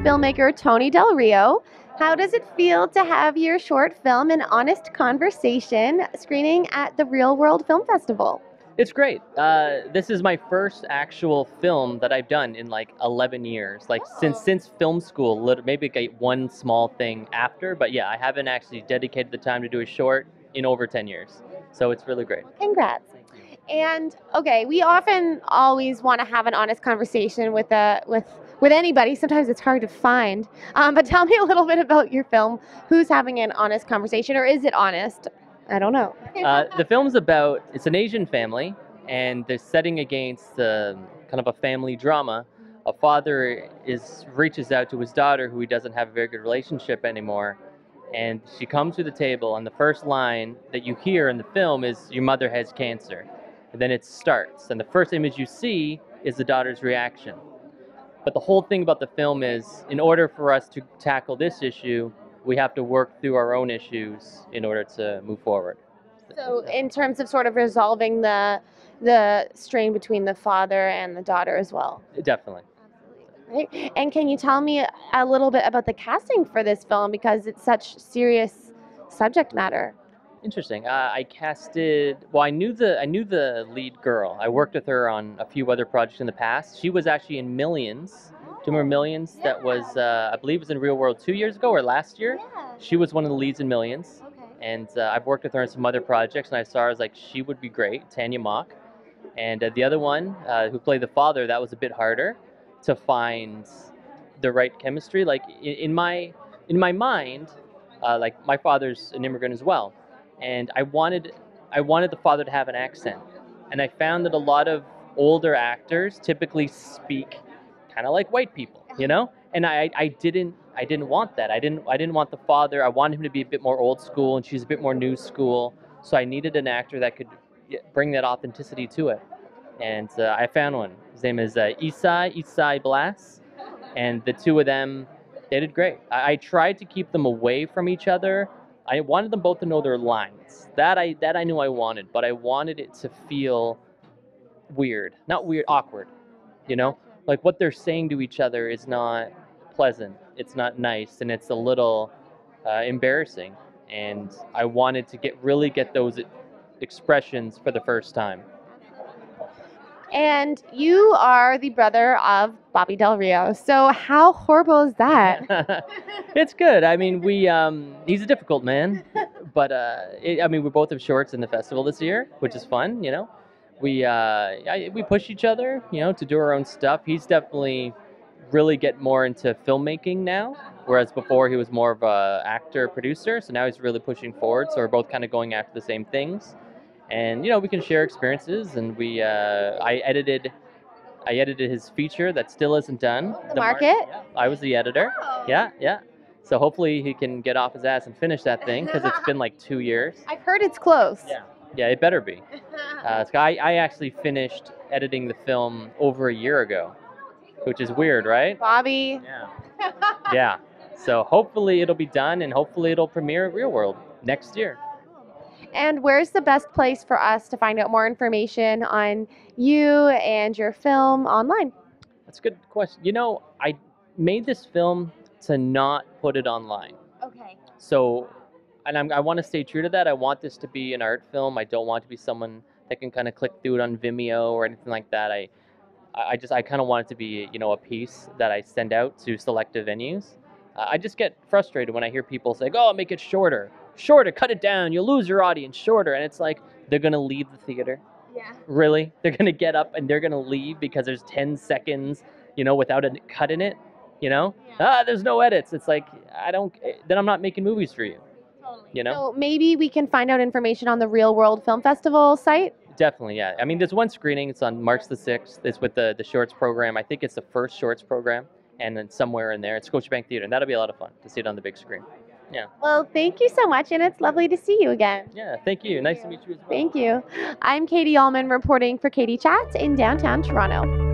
filmmaker Tony Del Rio. How does it feel to have your short film, An Honest Conversation, screening at the ReelWorld Film Festival? It's great. This is my first actual film that I've done in like 11 years. Like since film school, maybe like one small thing after, but yeah, I haven't actually dedicated the time to do a short in over 10 years. So it's really great. Congrats. And okay, we often always want to have an honest conversation with anybody. Sometimes it's hard to find. But tell me a little bit about your film. Who's having an honest conversation, or is it honest? I don't know. The film's about, it's an Asian family, and they're setting against kind of a family drama. A father reaches out to his daughter, who he doesn't have a very good relationship anymore, and she comes to the table, and the first line that you hear in the film is, "Your mother has cancer." And then it starts, and the first image you see is the daughter's reaction. But the whole thing about the film is, in order for us to tackle this issue, we have to work through our own issues in order to move forward. So in terms of sort of resolving the strain between the father and the daughter as well. Definitely. Right. And can you tell me a little bit about the casting for this film, because it's such serious subject matter? Interesting. I casted. Well, I knew the lead girl. I worked with her on a few other projects in the past. She was actually in Millions. Do you remember Millions? Yeah. That was, I believe, it was in ReelWorld 2 years ago or last year. Yeah. She was one of the leads in Millions. Okay. And I've worked with her on some other projects, and I saw her, I was like, she would be great. Tanya Mock. And the other one, who played the father, that was a bit harder to find the right chemistry. Like in my mind, like my father's an immigrant as well. And I wanted the father to have an accent, and I found that a lot of older actors typically speak kind of like white people, you know. And I didn't want that. I didn't want the father. I wanted him to be a bit more old school, and she's a bit more new school. So I needed an actor that could bring that authenticity to it, and I found one. His name is Isai Blas, and the two of them, they did great. I tried to keep them away from each other. I wanted them both to know their lines. That I knew I wanted, but I wanted it to feel weird. Not weird, awkward. You know? Like what they're saying to each other is not pleasant. It's not nice, and it's a little embarrassing. And I wanted to really get those expressions for the first time. And you are the brother of Bobby Del Rio. So how horrible is that? It's good. I mean, he's a difficult man, but I mean, we both have shorts in the festival this year, which is fun. You know, we push each other, you know, to do our own stuff. He's definitely really get more into filmmaking now, whereas before he was more of a actor producer. So now he's really pushing forward. So we're both kind of going after the same things. And you know, we can share experiences, and I edited his feature that still isn't done. The Market? Yeah, I was the editor. Oh. Yeah. So hopefully he can get off his ass and finish that thing, because it's been like 2 years. I've heard it's close. Yeah, it better be. I actually finished editing the film over a year ago, which is weird, right? Bobby. Yeah. Yeah. So hopefully it'll be done, and hopefully it'll premiere at ReelWorld next year. And where's the best place for us to find out more information on you and your film online? That's a good question. You know, I made this film to not put it online. Okay. So, and I want to stay true to that. I want this to be an art film. I don't want to be someone that can kind of click through it on Vimeo or anything like that. I kind of want it to be, you know, a piece that I send out to selective venues. I just get frustrated when I hear people say, "Oh, make it shorter. Shorter, cut it down, you'll lose your audience, shorter." And it's like, they're going to leave the theater. Yeah. Really? They're going to get up and they're going to leave because there's 10 seconds, you know, without a cut in it, you know? Yeah. There's no edits. It's like, then I'm not making movies for you. Totally. You know? So maybe we can find out information on the ReelWorld Film Festival site? Definitely, yeah. I mean, there's one screening. It's on March the 6th. It's with the shorts program. I think it's the first shorts program. And then somewhere in there, it's Scotiabank Theater. And that'll be a lot of fun to see it on the big screen. Yeah. Well, thank you so much, and it's lovely to see you again. Yeah, thank you. Nice to meet you as well. Thank you. I'm Katie Uhlmann reporting for Katie Chats in downtown Toronto.